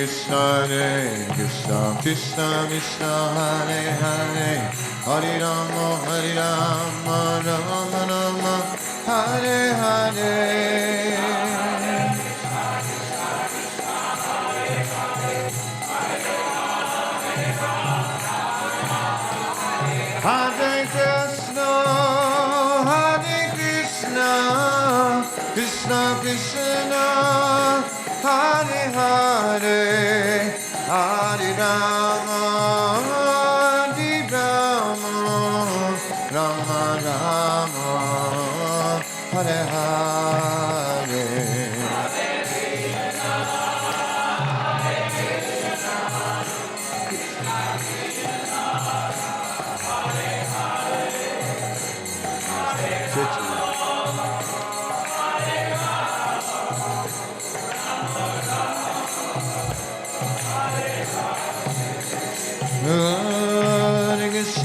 Krishna, Krishna Krishna, Hare Hare, Hare Rama, Rama Rama, Hare Hare. Hare Krishna, Krishna Krishna, Hare Hare, Hare Rama, Rama Rama, Hare Hare.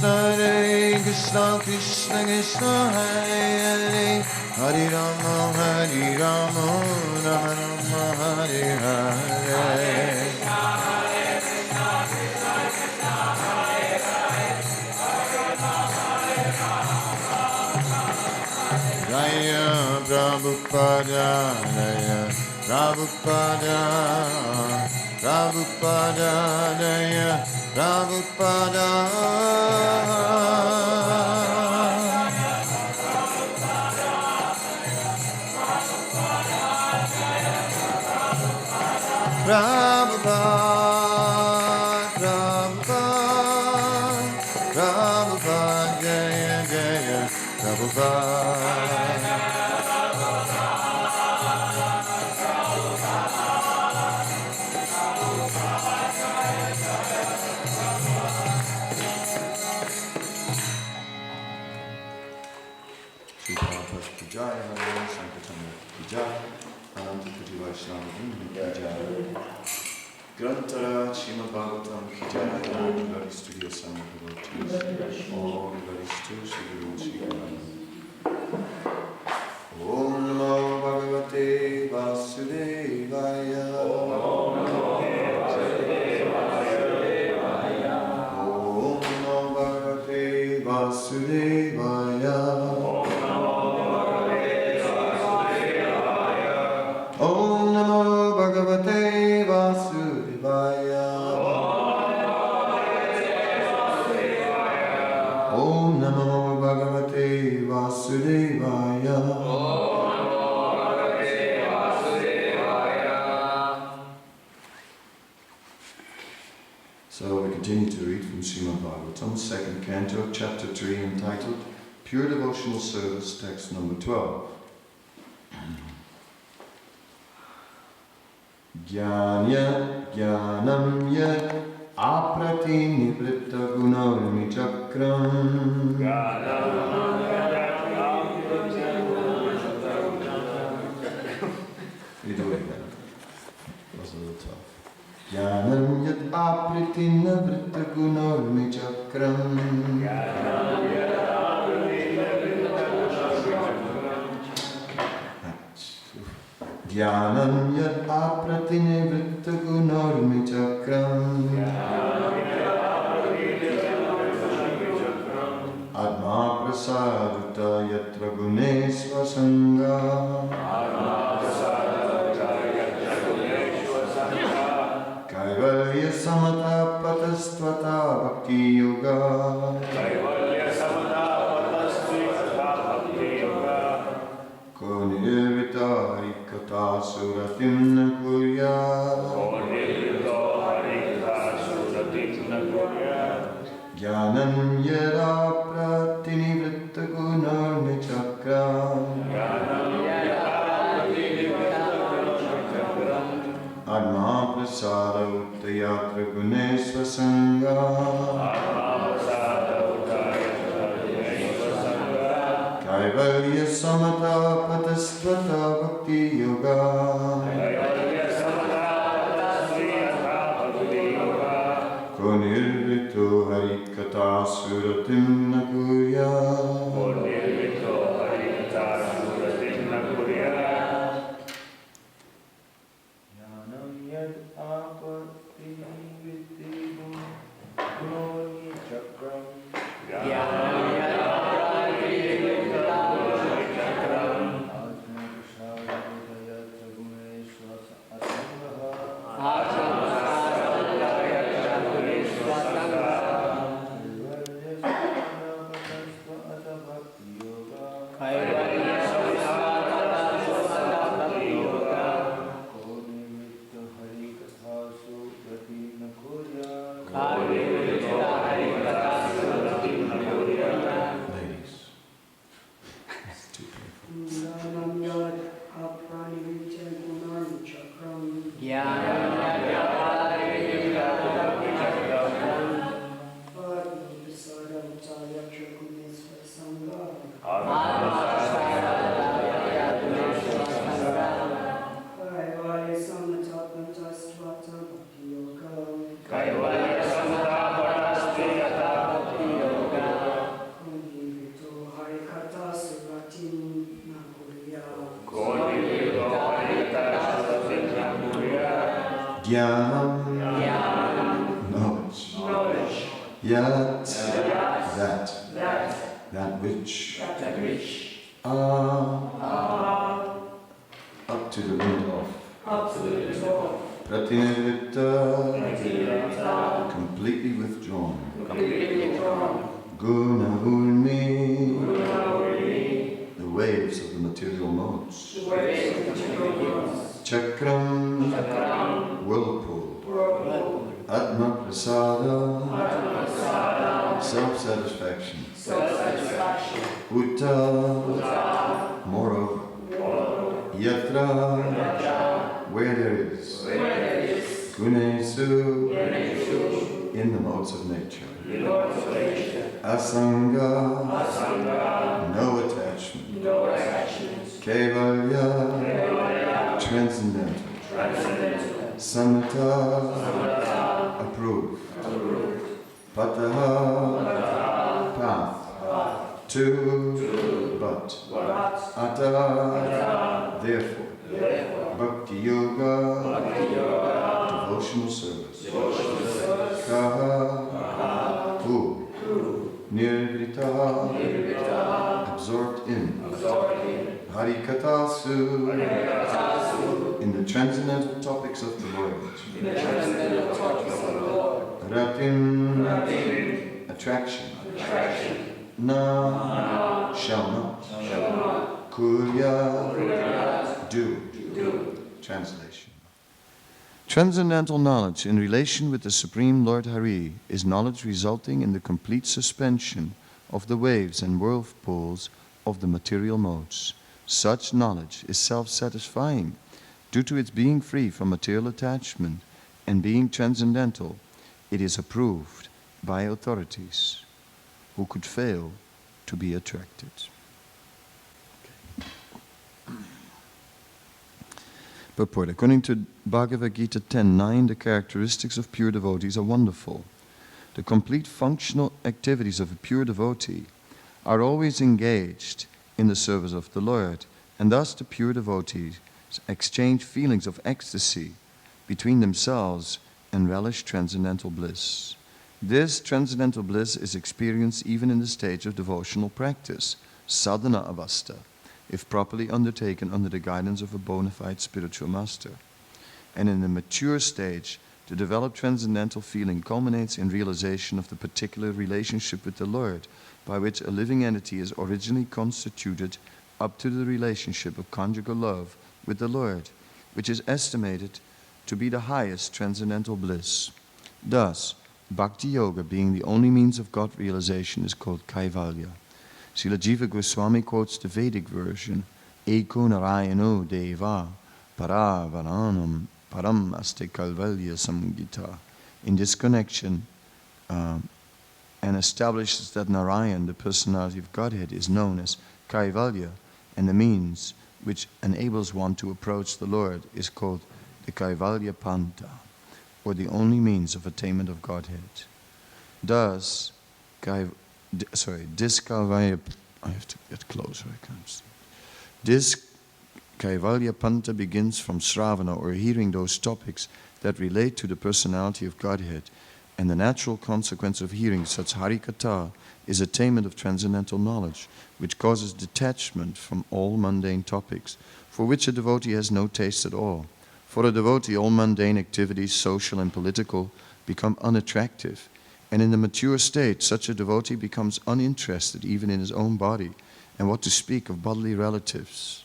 Hare Krishna, Krishna Krishna, Hare Hare, Hare Rama, Rama Rama, Hare Hare. Jaya Prabhupada, Jaya Prabhupada, Prabhupada, Jaya Prabhupada. Prabhupada, Prabhupada, Prabhupada, Jaya Jaya Prabhupada. Grantara Śrīmad Bhāgavatam ki jai, all devotees to the assembled devotees, all devotees to Sri Guru Sri Garam. Om Namo Bhagavate Vasudevaya. Om Namo Bhagavate Vasudevaya. Om Namo Bhagavate Vasudevaya. Om Namo Bhagavate Vasudevaya. Om Namo Bhagavate Vasudevaya. So we continue to read from Śrīmad Bhāgavatam, second canto, chapter 3, entitled Pure Devotional Service, text number 12. Jnanam yat apratinivrita gunarmi chakram. We do it again. That was a little tough. Jnanam yat apratinivrita gunarmi chakram. Dhyanam yat apratinivrita gunarmi chakram. Atma prasaduta yatra gunesva sangha. Kaivalya samata patastvata bhakti yoga. Nirvita suratim na kuryat. Jnanam yada pratinivrita gunarmi chakram. Atma prasada uttayatra gunesva sangha. Kaivalya samata patastvata bhakti yoga. Konirvito harikata suratim na kuryat. yad apati vitti gunoni chakram. Knowledge. Yat, that which up to the limit of. Pratinirvitta, completely withdrawn. Gunahulmi, the waves of the material modes. Chakram, whirlpool. Atma prasada, self-satisfaction. Uta, moreover. Yatra, where there is. Gunesu, in the modes of nature. Asanga, no attachment. Kevalya, transcendental. Samata, approved. Pataha, path. To, but. Ata, therefore. Bhakti yoga, devotional service. Kaha, who. Nirvrita, absorbed in. Harikatasu, in the transcendental topics of the Lord. Ratim, attraction. Na, shall not. Kurya, do. Translation. Transcendental knowledge in relation with the Supreme Lord Hare is knowledge resulting in the complete suspension of the waves and whirlpools of the material modes. Such knowledge is self-satisfying due to its being free from material attachment and being transcendental. It is approved by authorities who could fail to be attracted. Purport. According to Bhagavad Gita 10:9, the characteristics of pure devotees are wonderful. The complete functional activities of a pure devotee are always engaged in the service of the Lord, and thus the pure devotees exchange feelings of ecstasy between themselves and relish transcendental bliss. This transcendental bliss is experienced even in the stage of devotional practice, sadhana avastha, if properly undertaken under the guidance of a bona fide spiritual master. And in the mature stage, the developed transcendental feeling culminates in realization of the particular relationship with the Lord, by which a living entity is originally constituted up to the relationship of conjugal love with the Lord, which is estimated to be the highest transcendental bliss. Thus, Bhakti Yoga, being the only means of God realization, is called Kaivalya. Srila Jiva Goswami quotes the Vedic version, Eko Narayano Deva Paravaranam Param Aste Kaivalya Samgita. In this connection, and establishes that Narayan, the personality of Godhead, is known as Kaivalya, and the means which enables one to approach the Lord is called the Kaivalya Panta, or the only means of attainment of Godhead. Thus, this Kaivalya, I have to get closer, I can't see. This Kaivalya Panta begins from Sravana, or hearing those topics that relate to the personality of Godhead, and the natural consequence of hearing such Harikatha is attainment of transcendental knowledge, which causes detachment from all mundane topics, for which a devotee has no taste at all. For a devotee, all mundane activities, social and political, become unattractive, and in the mature state, such a devotee becomes uninterested even in his own body, and what to speak of bodily relatives.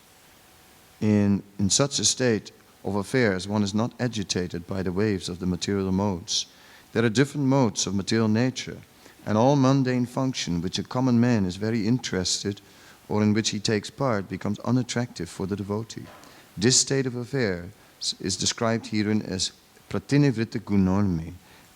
In such a state of affairs, one is not agitated by the waves of the material modes. There are different modes of material nature, and all mundane function which a common man is very interested or in which he takes part becomes unattractive for the devotee. This state of affairs is described herein as pratinivrita gunormi,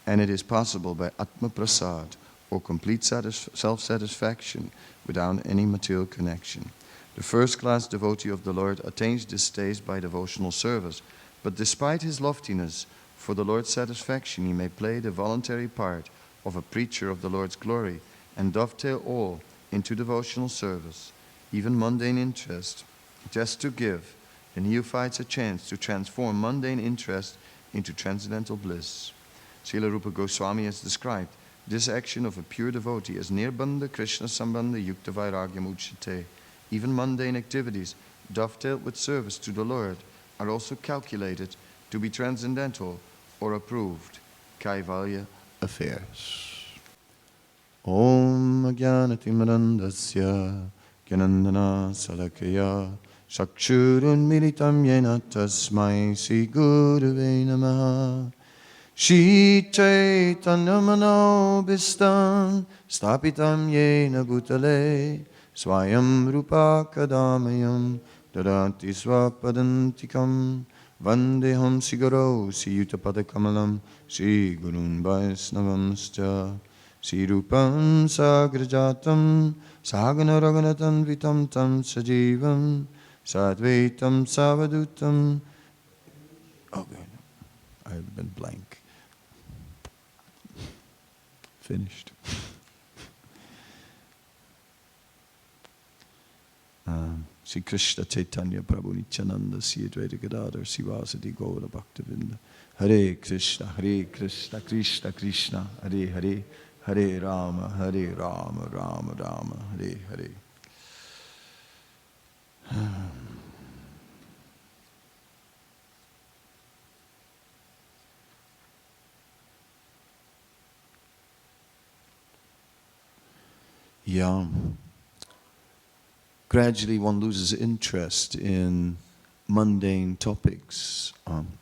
and it is possible by atma prasad, or complete self-satisfaction without any material connection. The first-class devotee of the Lord attains this stage by devotional service, but despite his loftiness, for the Lord's satisfaction he may play the voluntary part of a preacher of the Lord's glory and dovetail all into devotional service, even mundane interest, just to give the neophytes a chance to transform mundane interest into transcendental bliss. Srila Rupa Goswami has described this action of a pure devotee as nirbandha Krishna sambandha yukta vairagyam uchate. Even mundane activities dovetailed with service to the Lord are also calculated to be transcendental or approved Kaivalya affairs. Om Ajnanatimrandasya Gyanandana Salakaya Chakshurun Militam Yena Tasmai Sri Gurave Namaha Shri Chaitanya Manobhistam Stapitam Yena Bhutale Swayam Rupa Kadamayam Dadati Swapadantikam Vandeham Sigaro Siyutapada Kamalam Shri Gurun Vaisnavamscha Shri Rupam Sagrajatam Sagana Raghunatan Vitam Tam Sajivam Sadvaitam Savadutam. Okay, I've been blank. Finished. Sri Krishna Chaitanya Prabhu Nityananda Sri Advaita Gadadhar Sivasati Gaura Bhaktivedanta. Hare Krishna Krishna Krishna Hare Hare Hare Rama Rama Rama Hare Hare. Yeah. Gradually one loses interest in mundane topics.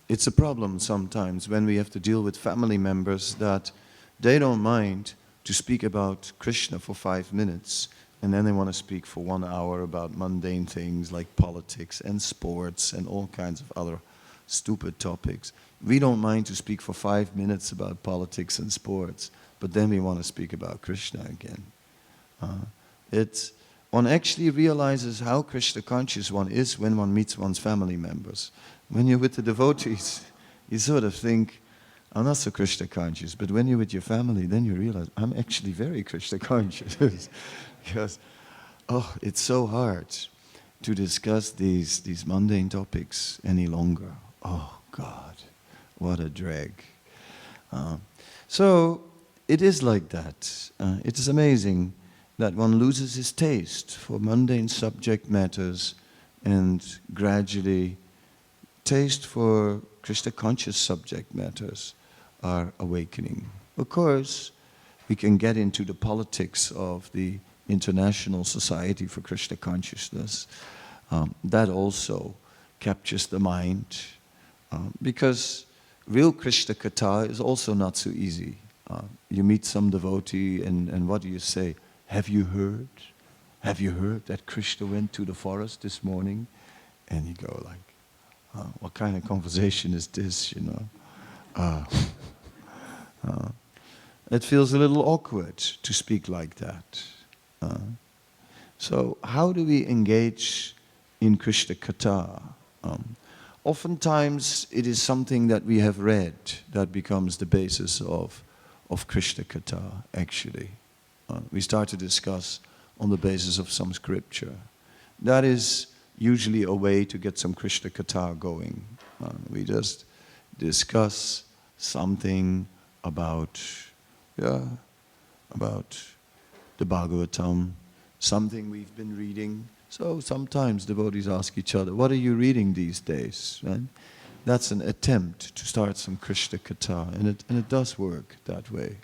It's a problem sometimes when we have to deal with family members that they don't mind to speak about Krishna for 5 minutes, and then they want to speak for 1 hour about mundane things like politics and sports and all kinds of other stupid topics. We don't mind to speak for 5 minutes about politics and sports, but then we want to speak about Krishna again. One actually realizes how Krishna conscious one is when one meets one's family members. When you're with the devotees, you sort of think, I'm not so Krishna conscious, but when you're with your family, then you realize, I'm actually very Krishna conscious. Because, it's so hard to discuss these mundane topics any longer. Oh God, what a drag. So, it is like that. It is amazing that one loses his taste for mundane subject matters and gradually taste for Krishna conscious subject matters are awakening. Of course, we can get into the politics of the International Society for Krishna Consciousness. That also captures the mind because real Krishna Katha is also not so easy. You meet some devotee and what do you say? Have you heard? Have you heard that Krishna went to the forest this morning? And you go like, what kind of conversation is this, you know? It feels a little awkward to speak like that. So how do we engage in Krishna Katha? Oftentimes it is something that we have read that becomes the basis of Krishna Katha, actually. We start to discuss on the basis of some scripture. That is usually a way to get some Krishna Katha going. We just discuss something about the Bhagavatam, something we've been reading. So sometimes devotees ask each other, what are you reading these days? Right? That's an attempt to start some Krishna Katha, and it does work that way.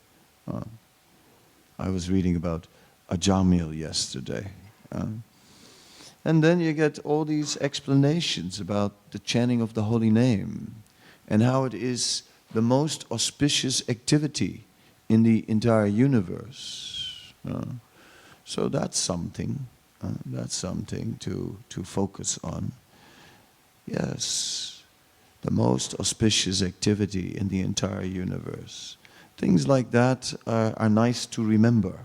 I was reading about Ajamil yesterday. And then you get all these explanations about the chanting of the holy name and how it is the most auspicious activity in the entire universe. So that's something. That's something to focus on. Yes, the most auspicious activity in the entire universe. Things like that are nice to remember.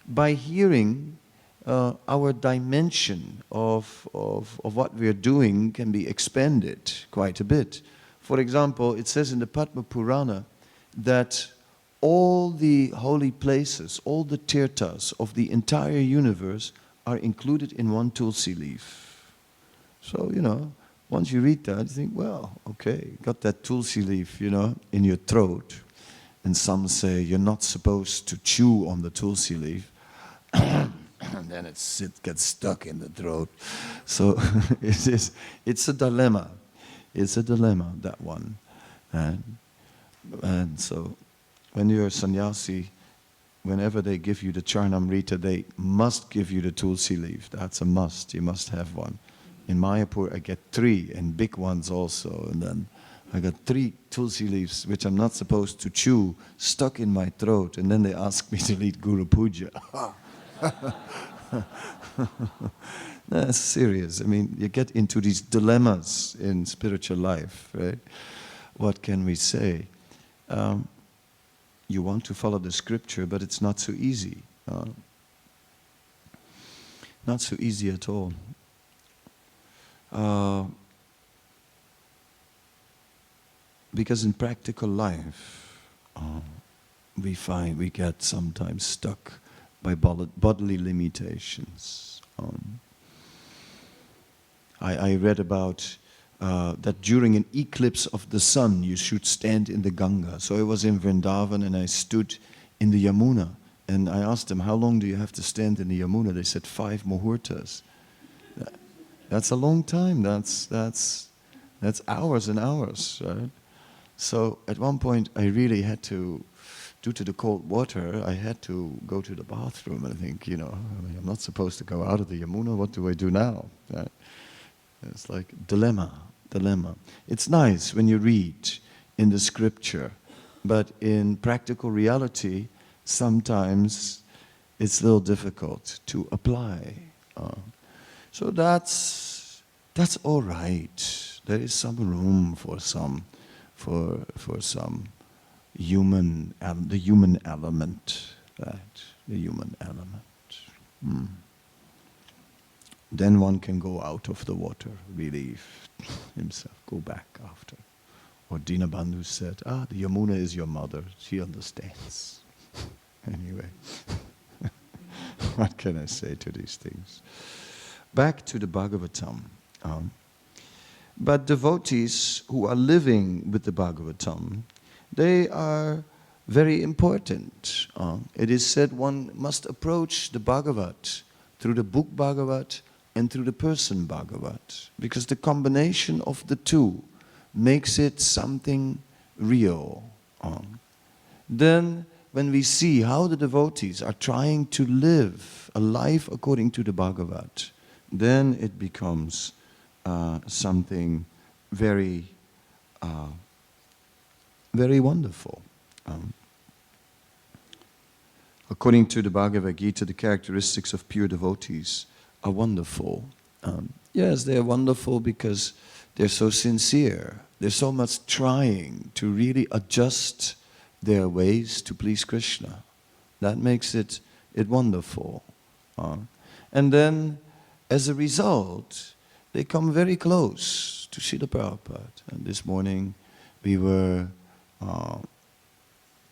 By hearing, our dimension of what we are doing can be expanded quite a bit. For example, it says in the Padma Purana that all the holy places, all the tirthas of the entire universe are included in one tulsi leaf. So, once you read that, you think, well, okay, got that tulsi leaf, in your throat. And some say you're not supposed to chew on the tulsi leaf. And then it gets stuck in the throat. So it's a dilemma. It's a dilemma, that one. And so when you're a sannyasi, whenever they give you the Charnamrita, they must give you the tulsi leaf. That's a must. You must have one. In Mayapur, I get 3, and big ones also. And then I got 3 tulsi leaves, which I'm not supposed to chew, stuck in my throat. And then they ask me to lead Guru Puja. That's serious. I mean, you get into these dilemmas in spiritual life, right? What can we say? You want to follow the scripture, but it's not so easy. Not so easy at all. Because in practical life, we find we get sometimes stuck by bodily limitations. I read about that during an eclipse of the sun, you should stand in the Ganga. So I was in Vrindavan and I stood in the Yamuna. And I asked them, how long do you have to stand in the Yamuna? They said 5 muhurtas. That's a long time. That's hours and hours, right? So at one point, I really had to, due to the cold water, I had to go to the bathroom and think, I'm not supposed to go out of the Yamuna. What do I do now? Right? It's like dilemma. It's nice when you read in the scripture, but in practical reality, sometimes it's a little difficult to apply. So that's all right. There is some room for some human, the human element, right? The human element. Then one can go out of the water, relieve himself, go back after. Or Dinabandhu said, the Yamuna is your mother, she understands. Anyway, what can I say to these things? Back to the Bhagavatam. But devotees who are living with the Bhagavatam, they are very important. It is said one must approach the Bhagavat through the book Bhagavat and through the person Bhagavat, because the combination of the two makes it something real. Then when we see how the devotees are trying to live a life according to the Bhagavat, then it becomes something very, very wonderful. According to the Bhagavad Gita, the characteristics of pure devotees are wonderful. Yes, they are wonderful because they're so sincere. They're so much trying to really adjust their ways to please Krishna. That makes it wonderful. And then, as a result, they come very close to Srila Prabhupada. And this morning, we were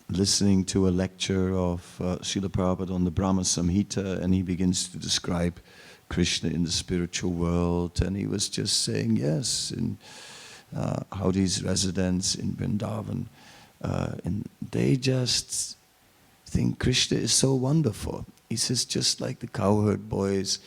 listening to a lecture of Srila Prabhupada on the Brahma Samhita, and he begins to describe Krishna in the spiritual world, and he was just saying yes, and how these residents in Vrindavan, and they just think Krishna is so wonderful. He says, just like the cowherd boys,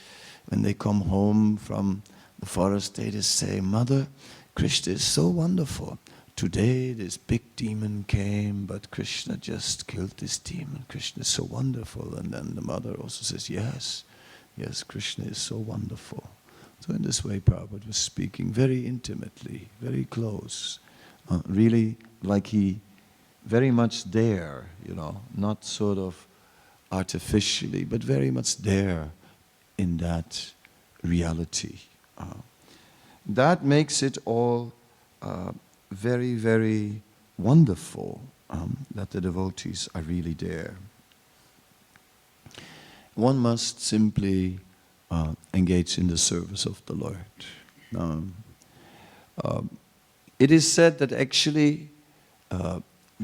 when they come home from the forest, they just say, Mother, Krishna is so wonderful. Today this big demon came, but Krishna just killed this demon. Krishna is so wonderful. And then the mother also says, yes, Krishna is so wonderful. So in this way, Prabhupada was speaking very intimately, very close, really like he very much there, not sort of artificially, but very much there in that reality. That makes it all very, very wonderful that the devotees are really there. One must simply engage in the service of the Lord. It is said that actually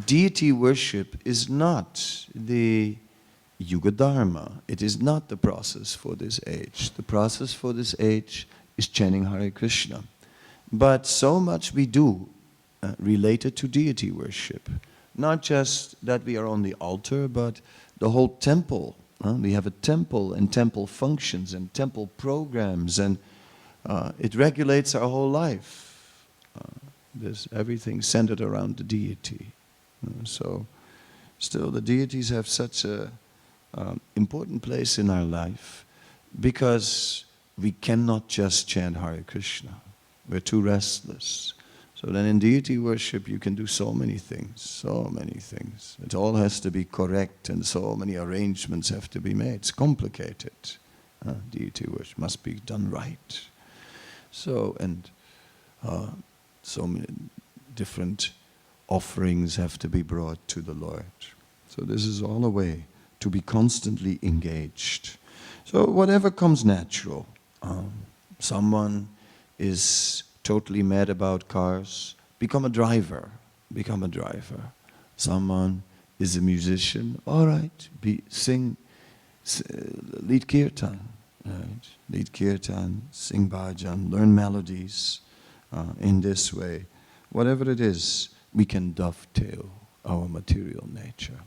deity worship is not the Yuga Dharma. It is not the process for this age. The process for this age is chanting Hare Krishna. But so much we do related to deity worship. Not just that we are on the altar, but the whole temple. We have a temple and temple functions and temple programs, and it regulates our whole life. There's everything centered around the deity. So still the deities have such a important place in our life, because we cannot just chant Hare Krishna. We're too restless. So then in deity worship you can do so many things, so many things. It all has to be correct, and so many arrangements have to be made. It's complicated. Deity worship must be done right. So, and so many different offerings have to be brought to the Lord. So this is all a way to be constantly engaged. So whatever comes natural. Someone is totally mad about cars, become a driver. Become a driver. Someone is a musician, all right, sing, lead kirtan. Right? Lead kirtan, sing bhajan, learn melodies in this way. Whatever it is, we can dovetail our material nature.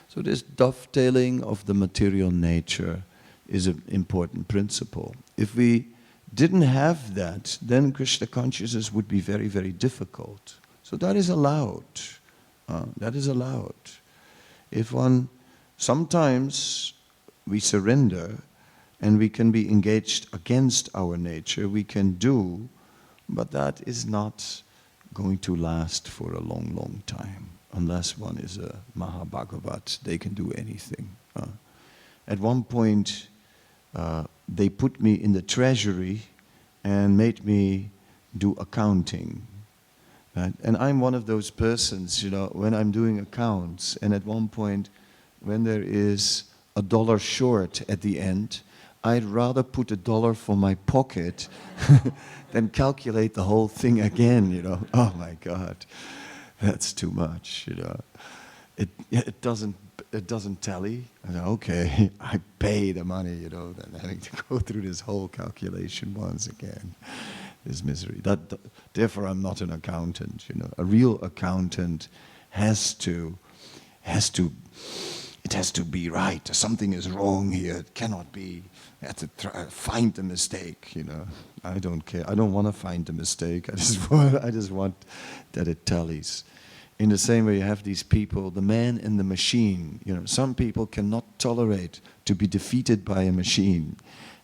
So this dovetailing of the material nature is an important principle. If we didn't have that, then Krishna consciousness would be very, very difficult. So that is allowed. That is allowed. If sometimes we surrender and we can be engaged against our nature, we can do, but that is not going to last for a long, long time. Unless one is a Mahabhagavat, they can do anything. At one point, they put me in the treasury and made me do accounting. Right? And I'm one of those persons, when I'm doing accounts, and at one point, when there is $1 short at the end, I'd rather put $1 for my pocket than calculate the whole thing again, Oh my God, that's too much, It doesn't tally. Okay, I pay the money, than having to go through this whole calculation once again. This misery. Therefore, I'm not an accountant. A real accountant has to be right. Something is wrong here. It cannot be. I have to find the mistake. I don't care. I don't want to find the mistake. I just want that it tallies. In the same way, you have these people, the man and the machine. Some people cannot tolerate to be defeated by a machine,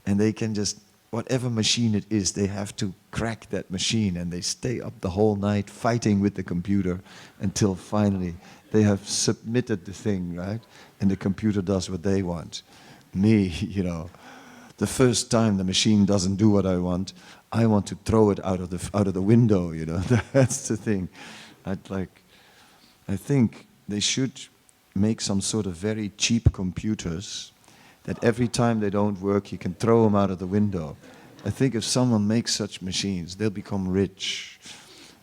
and they can just, whatever machine it is, they have to crack that machine, and they stay up the whole night fighting with the computer until finally they have submitted the thing, right? And the computer does what they want. Me, the first time the machine doesn't do what I want to throw it out of the window. That's the thing. I think they should make some sort of very cheap computers that every time they don't work, you can throw them out of the window. I think if someone makes such machines, they'll become rich.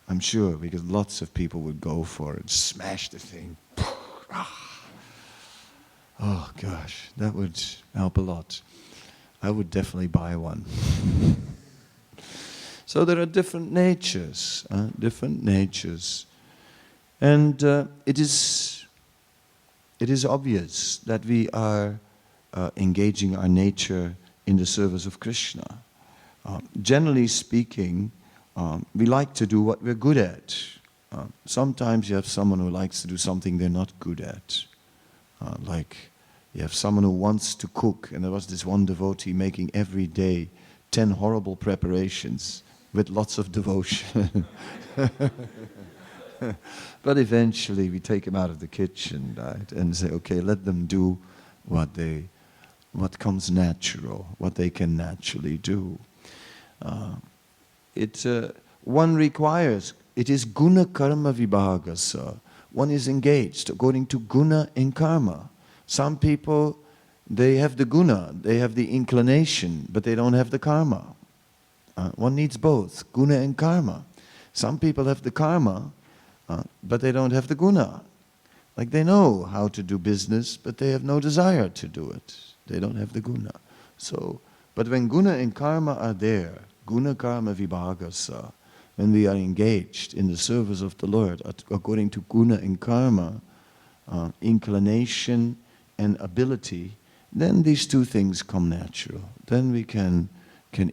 I'm sure, because lots of people would go for it, smash the thing. Oh gosh, that would help a lot. I would definitely buy one. So there are different natures, and it is obvious that we are engaging our nature in the service of Krishna. Generally speaking, we like to do what we're good at. Sometimes you have someone who likes to do something they're not good at. Like you have someone who wants to cook, and there was this one devotee making every day 10 horrible preparations with lots of devotion. But eventually we take him out of the kitchen, right, and say, okay, let them do what comes natural, what they can naturally do. One requires, it is guna karma vibhagasa. One is engaged according to guna and karma. Some people, they have the guna, they have the inclination, but they don't have the karma. One needs both, guna and karma. Some people have the karma, but they don't have the guna. Like they know how to do business, but they have no desire to do it. They don't have the guna. So, but when guna and karma are there, guna karma vibhagasa, when we are engaged in the service of the Lord, according to guna and karma, inclination and ability, then these two things come natural. Then we can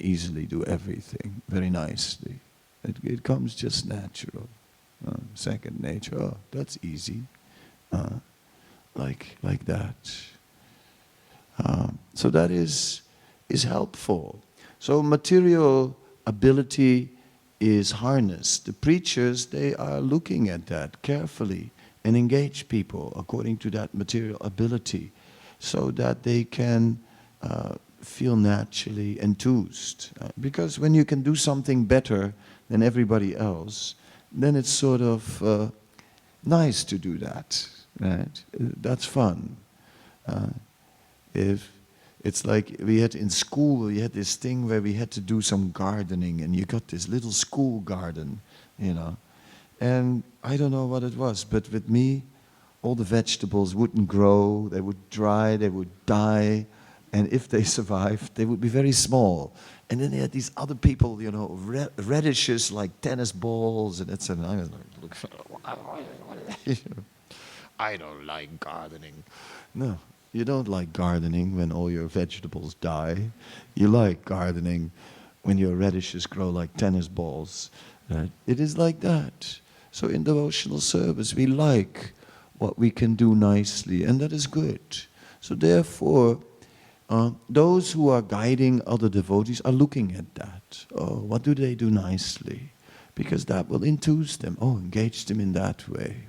easily do everything very nicely. It comes just natural. Second nature, oh, that's easy. Like that. So that is helpful. So material ability is harnessed. The preachers, they are looking at that carefully and engage people according to that material ability so that they can feel naturally enthused. Because when you can do something better than everybody else, then it's sort of nice to do that, right? That's fun. If it's like we had in school, we had this thing where we had to do some gardening, and you got this little school garden, you know. And I don't know what it was, but with me, all the vegetables wouldn't grow, they would dry, they would die, and if they survived, they would be very small. And then they had these other people, you know, radishes like tennis balls, and etc. I was like, I don't like gardening. No, you don't like gardening when all your vegetables die. You like gardening when your radishes grow like tennis balls. Right? It is like that. So in devotional service, we like what we can do nicely, and that is good. So therefore, those who are guiding other devotees are looking at that. Oh, what do they do nicely? Because that will enthuse them. Oh, engage them in that way.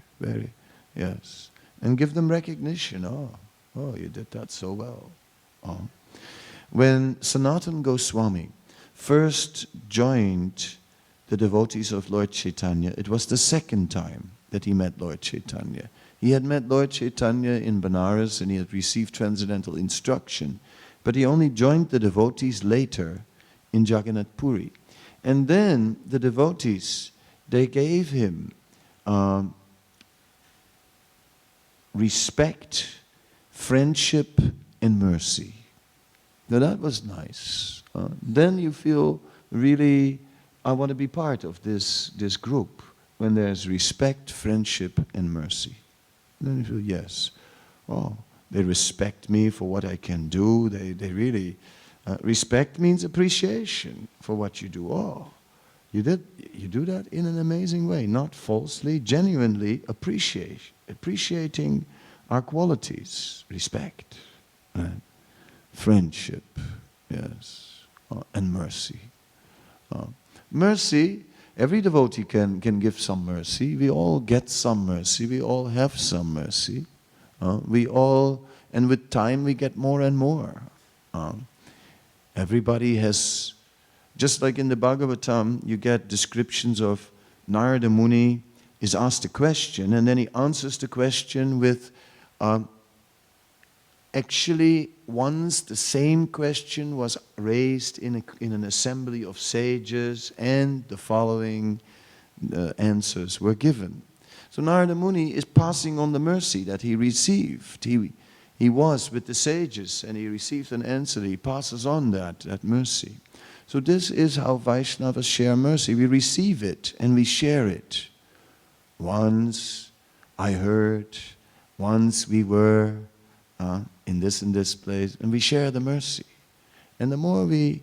Yes. And give them recognition. Oh, you did that so well. Oh. When Sanatana Goswami first joined the devotees of Lord Chaitanya, it was the second time that he met Lord Chaitanya. He had met Lord Chaitanya in Benares and he had received transcendental instruction, but he only joined the devotees later in Jagannath Puri. And then the devotees, they gave him respect, friendship, and mercy. Now that was nice. Then you feel really, I want to be part of this group when there's respect, friendship, and mercy. And then you feel, yes, oh, they respect me for what I can do. They really, respect means appreciation for what you do. Oh, you do that in an amazing way, not falsely, genuinely appreciating our qualities, respect, right? Friendship, yes, and mercy. Mercy, every devotee can give some mercy. We all get some mercy. We all have some mercy. And with time we get more and more. Everybody has, just like in the Bhagavatam, you get descriptions of Narada Muni is asked a question, and then he answers the question with, actually, once the same question was raised in an assembly of sages, and the following answers were given. So Narada Muni is passing on the mercy that he received. he was with the sages and he received an answer. He passes on that mercy. So this is how Vaishnavas share mercy. We receive it and we share it. Once I heard, once we were in this place, and we share the mercy. And the more we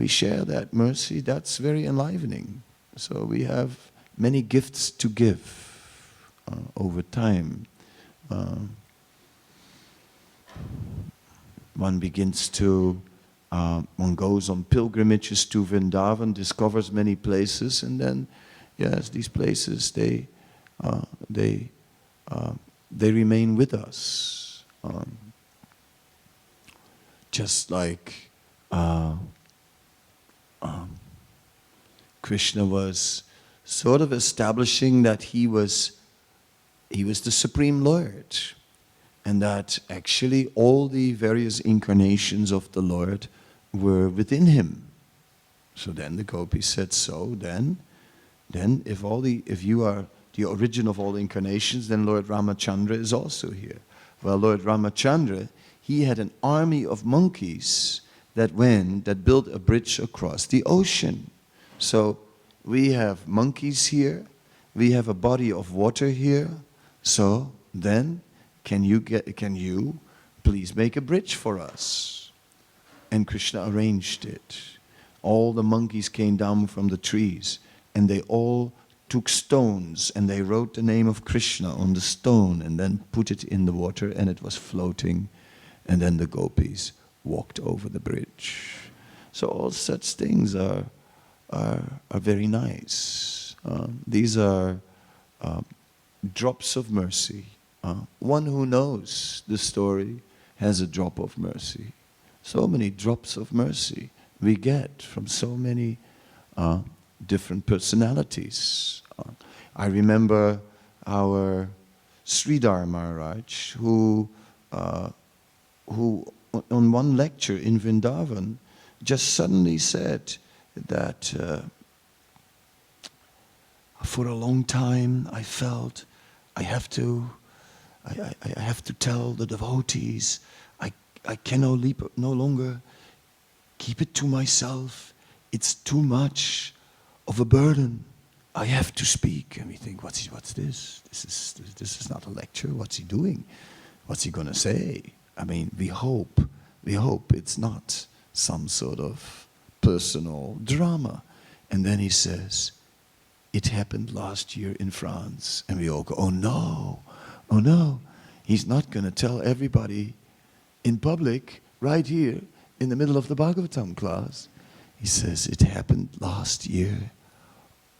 share that mercy, that's very enlivening. So we have many gifts to give over time. One begins to, one goes on pilgrimages to Vrindavan, discovers many places, and then, yes, these places, they remain with us. Just like Krishna was sort of establishing that he was the Supreme Lord, and that actually all the various incarnations of the Lord were within him. So then the gopis said, so then if you are the origin of all the incarnations, then Lord Ramachandra is also here. Well, Lord Ramachandra, he had an army of monkeys that built a bridge across the ocean. So we have monkeys here, we have a body of water here, so then can you please make a bridge for us? And Krishna arranged it. All the monkeys came down from the trees and they all took stones and they wrote the name of Krishna on the stone and then put it in the water and it was floating, and then the gopis walked over the bridge. So all such things are very nice. These are drops of mercy. One who knows the story has a drop of mercy. So many drops of mercy we get from so many different personalities. I remember our Sridhar Maharaj, who on one lecture in Vrindavan just suddenly said that for a long time I felt I have to tell the devotees I can no longer keep it to myself. It's too much of a burden. I have to speak. And we think, what's this? This is not a lecture. What's he doing? What's he going to say? I mean, we hope it's not some sort of personal drama. And then he says, it happened last year in France. And we all go, oh no. He's not going to tell everybody in public, right here, in the middle of the Bhagavatam class. He says, it happened last year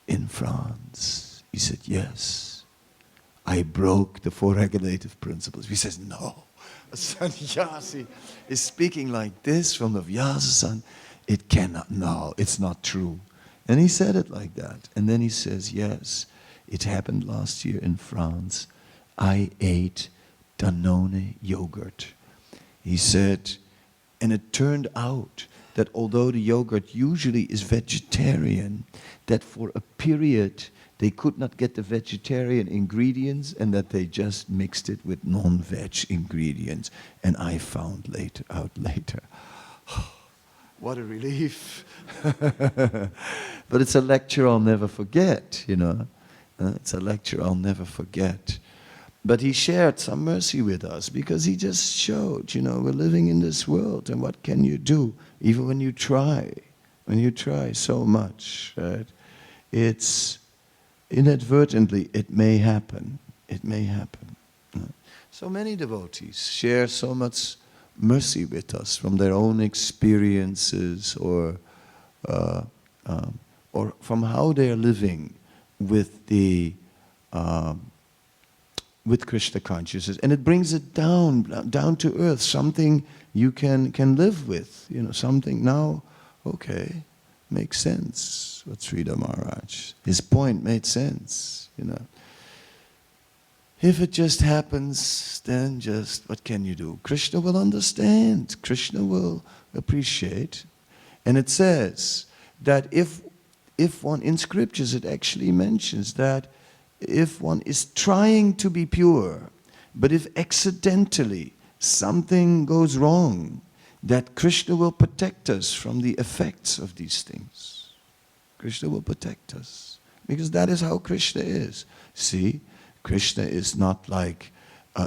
in France. He said, yes, I broke the 4 regulative principles. He says, no. A sannyasi is speaking like this from the Vyasa-san. It cannot, no, it's not true. And he said it like that. And then he says, yes, it happened last year in France. I ate Danone yogurt. He said, and it turned out that although the yogurt usually is vegetarian, that for a period they could not get the vegetarian ingredients and that they just mixed it with non-veg ingredients. And I found out later. What a relief. But it's a lecture I'll never forget, you know. It's a lecture I'll never forget. But he shared some mercy with us because he just showed, you know, we're living in this world and what can you do? Even when you try so much, right? It's inadvertently, it may happen. So many devotees share so much mercy with us from their own experiences or from how they are living with the with Krishna consciousness, and it brings it down to earth, something you can live with, you know, something now, okay, makes sense. What Sridhar Maharaj, his point made sense, you know. If it just happens, then just what can you do? Krishna will understand. Krishna will appreciate. And it says that if one, in scriptures it actually mentions that if one is trying to be pure, but if accidentally something goes wrong, that Krishna will protect us from the effects of these things. Krishna will protect us. Because that is how Krishna is. See, Krishna is not like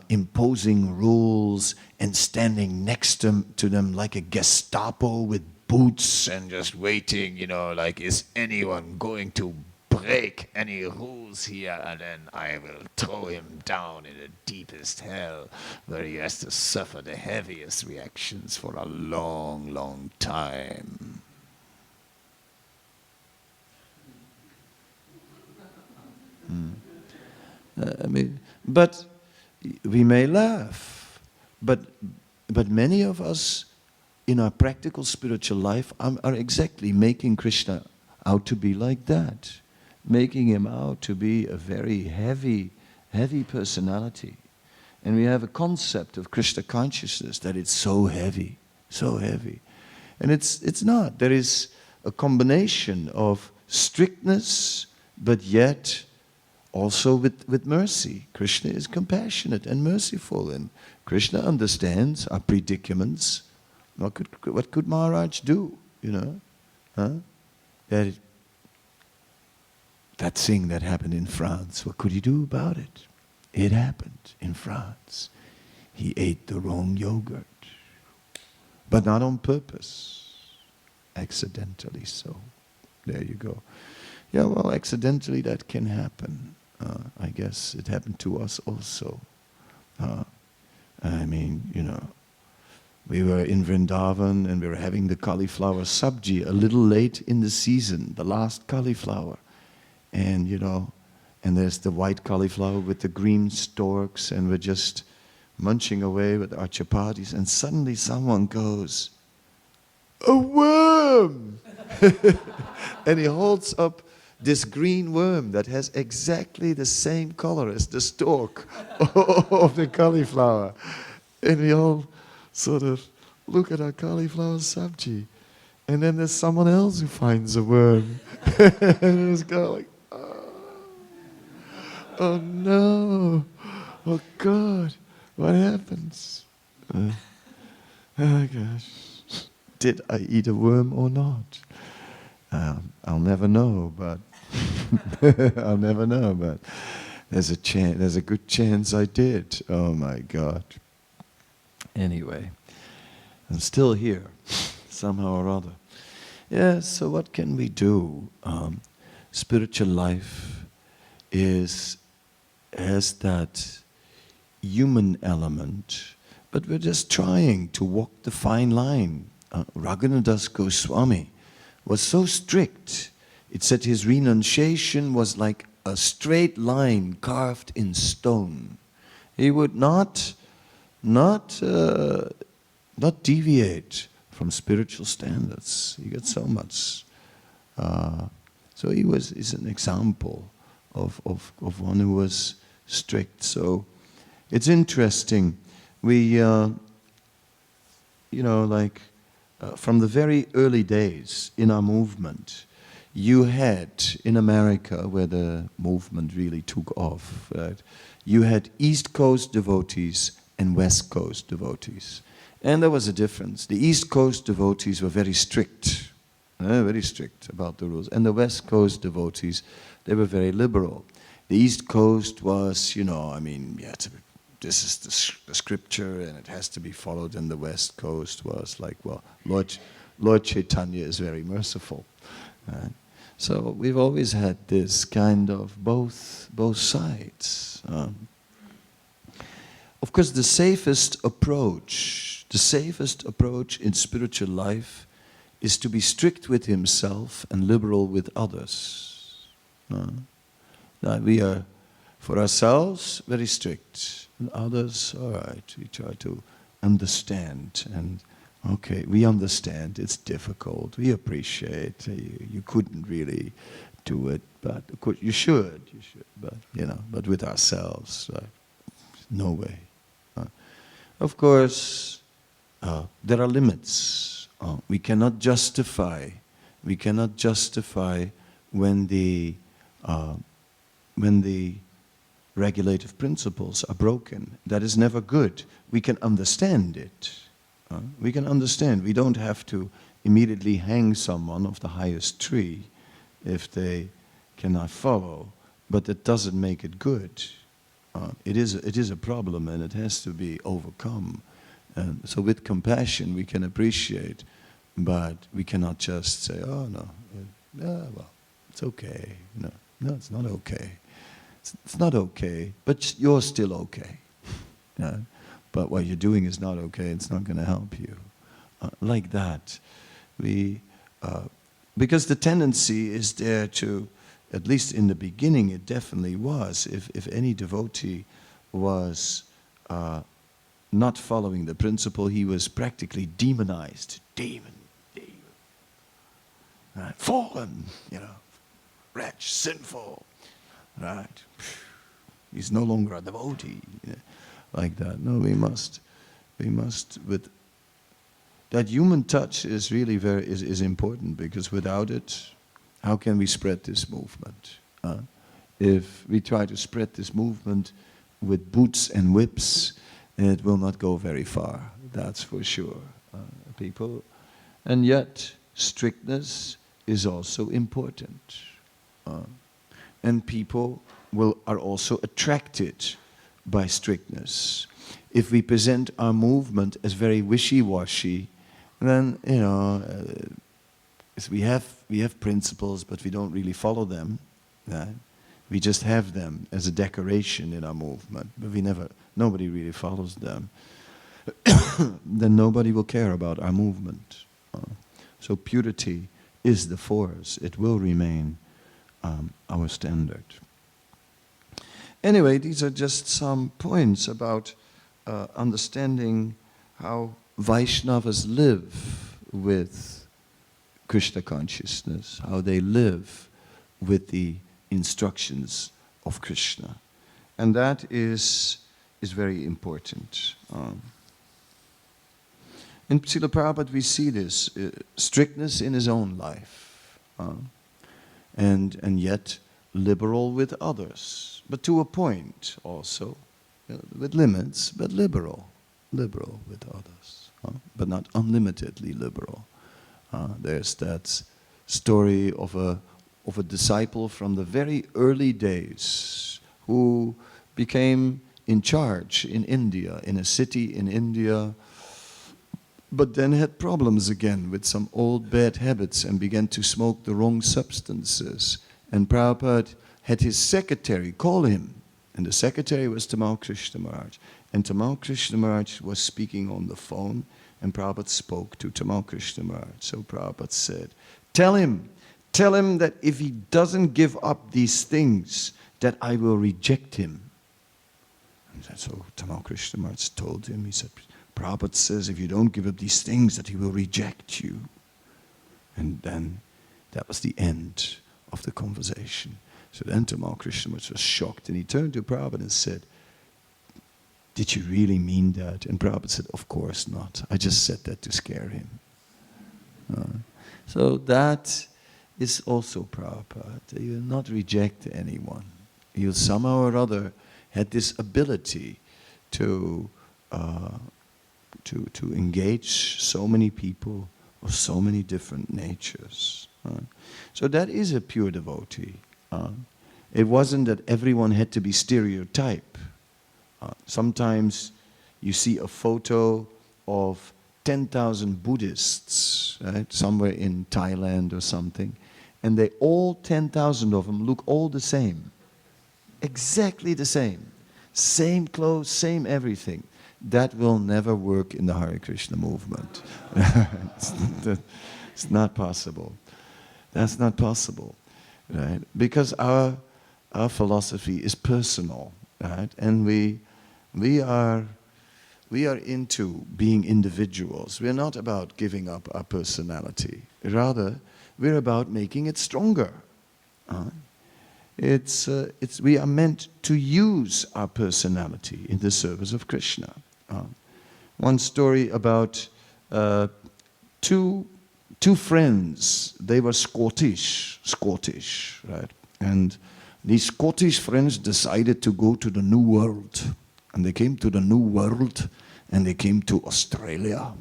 imposing rules and standing next to them like a Gestapo with boots and just waiting, you know, like, is anyone going to break any rules here, and then I will throw him down in the deepest hell where he has to suffer the heaviest reactions for a long, long time. I mean, but we may laugh, but many of us in our practical spiritual life are exactly making Krishna out to be like that. Making him out to be a very heavy personality. And we have a concept of Krishna consciousness that it's so heavy. And it's not. There is a combination of strictness, but yet also with mercy. Krishna is compassionate and merciful, and Krishna understands our predicaments. What could Maharaj do, you know? Huh? That thing that happened in France, what could he do about it? It happened in France. He ate the wrong yogurt, but not on purpose, accidentally so. There you go. Yeah, well, accidentally that can happen. I guess it happened to us also. I mean, you know, we were in Vrindavan and we were having the cauliflower sabji a little late in the season, the last cauliflower. And, you know, and there's the white cauliflower with the green stalks, and we're just munching away with our chapatis, and suddenly someone goes, "A worm!" And he holds up this green worm that has exactly the same color as the stalk of the cauliflower. And we all sort of look at our cauliflower sabji. And then there's someone else who finds a worm. And it's kind of like, oh no, oh God, what happens? Oh gosh, did I eat a worm or not? I'll never know, but I'll never know, but there's a good chance I did. Oh my God. Anyway, I'm still here, somehow or other. Yeah, so what can we do? Spiritual life has that human element, but we're just trying to walk the fine line. Raghunadas Goswami was so strict. It said his renunciation was like a straight line carved in stone. He would not deviate from spiritual standards. He got so much. So is an example of one who was strict. So it's interesting. We, from the very early days in our movement, you had in America, where the movement really took off, right? You had East Coast devotees and West Coast devotees. And there was a difference. The East Coast devotees were very strict about the rules. And the West Coast devotees, they were very liberal. The East Coast was, this is the scripture and it has to be followed. And the West Coast was like, well, Lord Chaitanya is very merciful. Right? So we've always had this kind of both sides. Of course, the safest approach in spiritual life is to be strict with himself and liberal with others. We are, for ourselves, very strict. And others, all right, we try to understand. And okay, we understand, it's difficult. We appreciate, you couldn't really do it, but of course you should, but with ourselves, right? No way. Of course, there are limits. We cannot justify when the regulative principles are broken. That is never good. We can understand it. We can understand. We don't have to immediately hang someone off the highest tree if they cannot follow, but that doesn't make it good. It is a problem, and it has to be overcome. And so with compassion we can appreciate, but we cannot just say, oh no, well, it's okay. No, it's not okay. It's not okay, but you're still okay. But what you're doing is not okay, it's not going to help you. Like that. Because the tendency is there to, at least in the beginning it definitely was, if any devotee was not following the principle, he was practically demonized. Demon. Right? Fallen, wretch, sinful. Right? He's no longer a devotee. Like that. No, we must with that human touch is really is important, because without it, how can we spread this movement? If we try to spread this movement with boots and whips, it will not go very far. That's for sure. People, and yet strictness is also important, and people are also attracted by strictness. If we present our movement as very wishy-washy, then we have principles, but we don't really follow them. Right? We just have them as a decoration in our movement, but nobody really follows them. Then nobody will care about our movement. So purity is the force. It will remain our standard. Anyway, these are just some points about understanding how Vaishnavas live with Krishna consciousness, how they live with the instructions of Krishna. And that is very important. In Srila Prabhupada we see this, strictness in his own life, and yet liberal with others, but to a point also, with limits, but liberal with others, but not unlimitedly liberal. There's that story of a disciple from the very early days who became in charge in India, in a city in India, but then had problems again with some old bad habits and began to smoke the wrong substances. And Prabhupada had his secretary call him, and the secretary was Tamal Krishna Maharaj. And Tamal Krishna Maharaj was speaking on the phone, and Prabhupada spoke to Tamal Krishna Maharaj. So Prabhupada said, tell him that if he doesn't give up these things, that I will reject him. And so Tamal Krishna Maharaj told him, he said, Prabhupada says if you don't give up these things, that he will reject you. And then that was the end of the conversation. So then Tamal Krishna Maharaj was shocked, and he turned to Prabhupada and said, did you really mean that? And Prabhupada said, of course not. I just said that to scare him. So that is also Prabhupada. You will not reject anyone. You somehow or other had this ability to engage so many people of so many different natures. So that is a pure devotee. It wasn't that everyone had to be stereotyped. Sometimes you see a photo of 10,000 Buddhists, right, somewhere in Thailand or something, and they all 10,000 of them look all the same. Exactly the same. Same clothes, same everything. That will never work in the Hare Krishna movement. It's not possible. That's not possible, right? Because our philosophy is personal, right? And we are into being individuals. We're not about giving up our personality. Rather, we're about making it stronger. We are meant to use our personality in the service of Krishna. One story about two friends. They were Scottish, right? And these Scottish friends decided to go to the New World. And they came to the New World, and they came to Australia.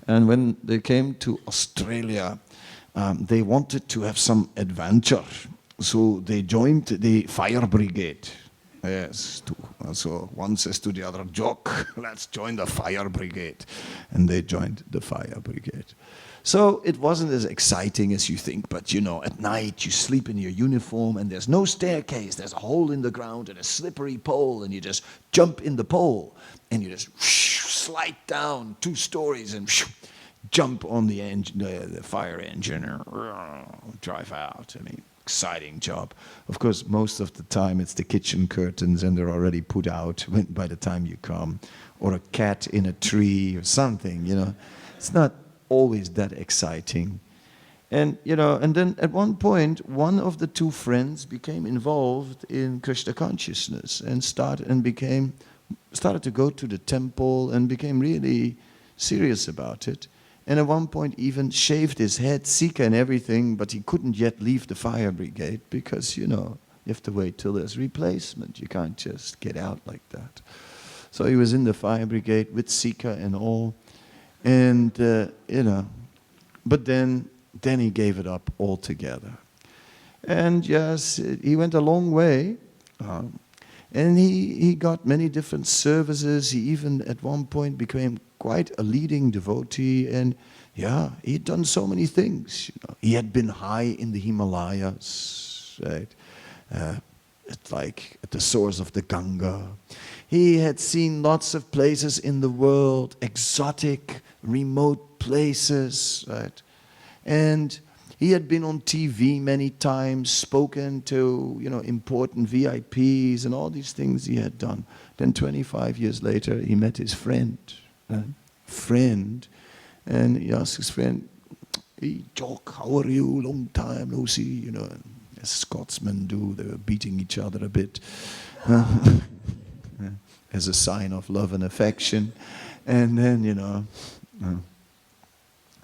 And when they came to Australia, they wanted to have some adventure. So they joined the fire brigade. Yes, so one says to the other, "Jock, let's join the fire brigade." And they joined the fire brigade. So it wasn't as exciting as you think, but you know, at night you sleep in your uniform and there's no staircase, there's a hole in the ground and a slippery pole, and you just jump in the pole and you just slide down 2 stories and jump on the engine, the fire engine, and drive out. I mean, exciting job. Of course, most of the time it's the kitchen curtains and they're already put out by the time you come, or a cat in a tree or something, you know. It's not always that exciting. And, you know, and then at one point, one of the 2 friends became involved in Krishna consciousness and started to go to the temple and became really serious about it. And at one point even shaved his head, Sika and everything, but he couldn't yet leave the fire brigade because, you know, you have to wait till there's replacement. You can't just get out like that. So he was in the fire brigade with Sika and all. And, you know, but then he gave it up altogether. And yes, he went a long way. And he got many different services. He even at one point became quite a leading devotee. And yeah, he had done so many things. You know. He had been high in the Himalayas, right? Like at the source of the Ganga. He had seen lots of places in the world, exotic, remote places, right? And he had been on TV many times, spoken to, you know, important VIPs and all these things he had done. Then 25 years later, he met his friend, and he asked his friend, "Hey, Jock, how are you? Long time no see," you know, as Scotsmen do. They were beating each other a bit. As a sign of love and affection. And then, you know,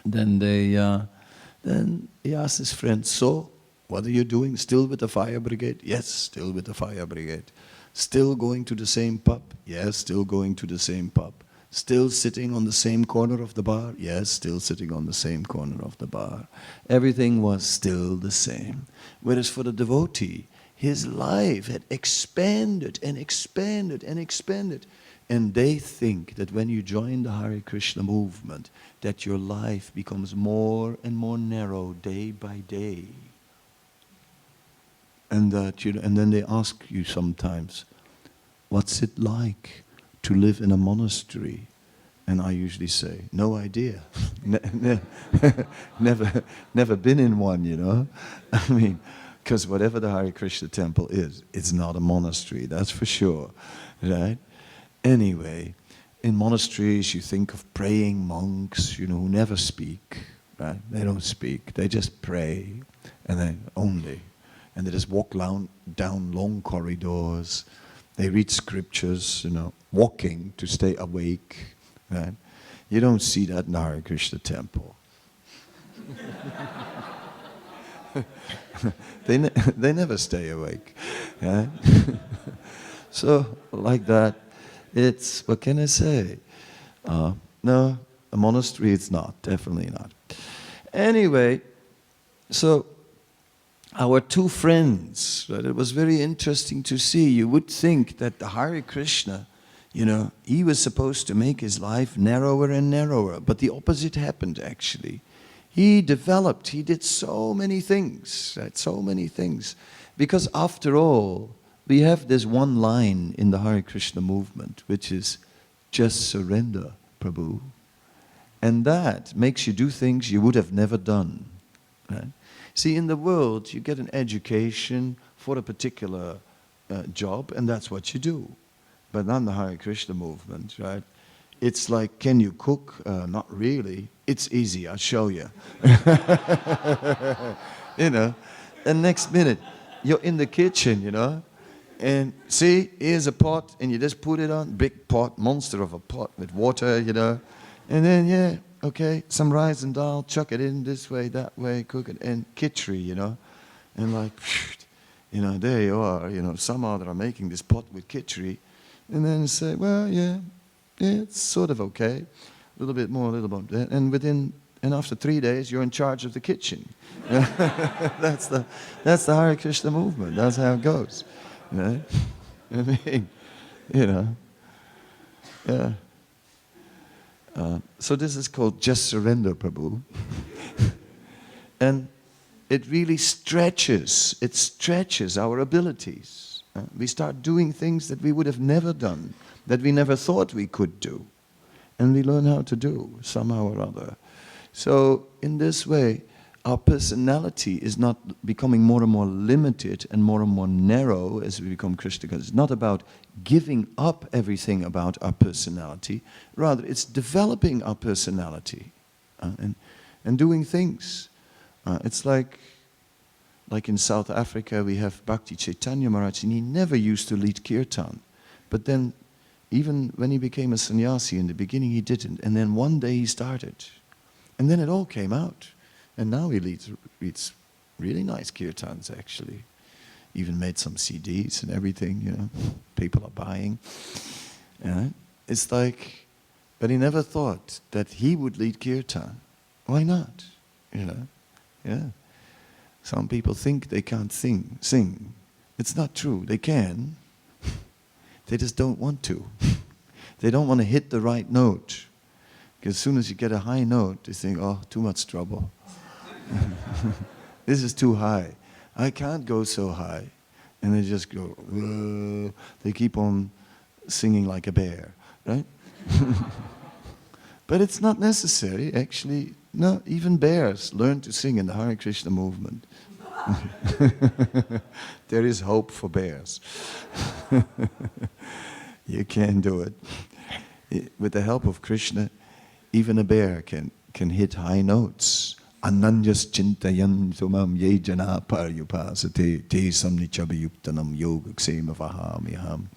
then he asked his friend, "So, what are you doing? Still with the fire brigade?" "Yes, still with the fire brigade." "Still going to the same pub?" "Yes, still going to the same pub." "Still sitting on the same corner of the bar?" "Yes, still sitting on the same corner of the bar." Everything was still the same. Whereas for the devotee, his life had expanded and expanded and expanded. And they think that when you join the Hare Krishna movement, that your life becomes more and more narrow day by day. And that, you know, and then they ask you sometimes, "What's it like to live in a monastery?" And I usually say, "No idea." Never been in one, you know. I mean, because whatever the Hare Krishna temple is, it's not a monastery, that's for sure, right? Anyway, in monasteries you think of praying monks, you know, who never speak, right? They don't speak, they just pray, and they just walk down long corridors. They read scriptures, you know, walking to stay awake, right? You don't see that in the Hare Krishna temple. They never stay awake. Yeah? So, like that, it's, what can I say? No, a monastery it's not, definitely not. Anyway, so our 2 friends, right, it was very interesting to see. You would think that the Hare Krishna, you know, he was supposed to make his life narrower and narrower, but the opposite happened actually. He developed, he did so many things, right? So many things. Because after all, we have this one line in the Hare Krishna movement, which is, "Just surrender, Prabhu." And that makes you do things you would have never done, right? See, in the world, you get an education for a particular job, and that's what you do. But not in the Hare Krishna movement, right? It's like, "Can you cook?" Not really. "It's easy, I'll show you." You know, and next minute, you're in the kitchen, you know, and see, here's a pot, and you just put it on, big pot, monster of a pot with water, you know, and then, yeah, okay, some rice and dal, chuck it in this way, that way, cook it, and khichdi, you know, and like, there you are, somehow they are making this pot with khichdi, and then you say, well, yeah, it's sort of okay, a little bit more, a little bit, and after 3 days, you're in charge of the kitchen. That's the Hare Krishna movement. That's how it goes. I mean, yeah. So this is called just surrender, Prabhu. And it really stretches our abilities. We start doing things that we would have never done, that we never thought we could do. And we learn how to do, somehow or other. So in this way, our personality is not becoming more and more limited and more narrow as we become Krishna. It's not about giving up everything about our personality. Rather, it's developing our personality and doing things. It's like in South Africa, we have Bhakti Chaitanya Maharaj, and he never used to lead kirtan. But then, even when he became a sannyasi, in the beginning he didn't. And then one day he started. And then it all came out. And now he reads really nice kirtans, actually. Even made some CDs and everything, People are buying. It's like, but he never thought that he would lead kirtan. Why not? Yeah. Some people think they can't sing. It's not true. They can. They just don't want to. They don't want to hit the right note. Because as soon as you get a high note, they think, oh, too much trouble. This is too high. I can't go so high. And they just go, whoa. They keep on singing like a bear, right? But it's not necessary, actually. No, even bears learn to sing in the Hare Krishna movement. There is hope for bears. You can do it. With the help of Krishna, even a bear can hit high notes. Ananyas chintayan sumam ye jana paryupasate te samnichabhayuktanam yogaksema vahamiham.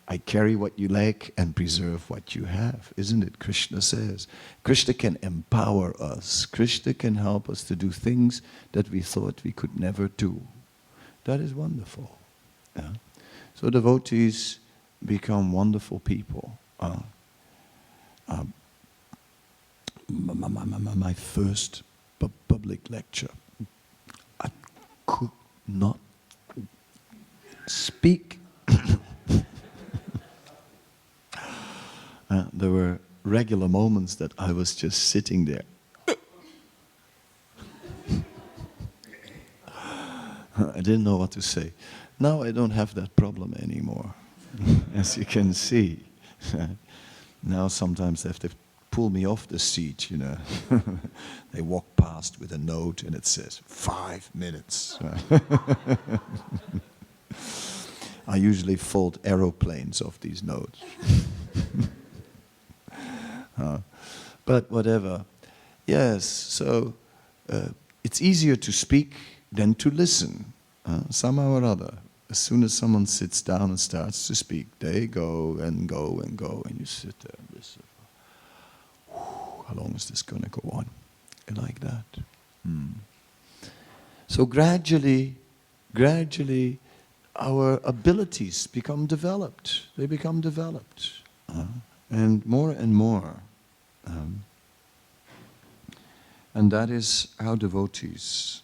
I carry what you lack and preserve what you have. Isn't it? Krishna says. Krishna can empower us. Krishna can help us to do things that we thought we could never do. That is wonderful. So devotees become wonderful people. My first public lecture, I could not speak. There were regular moments that I was just sitting there. I didn't know what to say. Now I don't have that problem anymore, as you can see. Now sometimes they have to pull me off the seat, They walk past with a note and it says, 5 minutes. I usually fold aeroplanes off these notes. But whatever. Yes, so it's easier to speak than to listen, somehow or other. As soon as someone sits down and starts to speak, they go and go and go, and you sit there and listen. How long is this going to go on? And like that. So gradually, our abilities become developed. They become developed. And more. And that is how devotees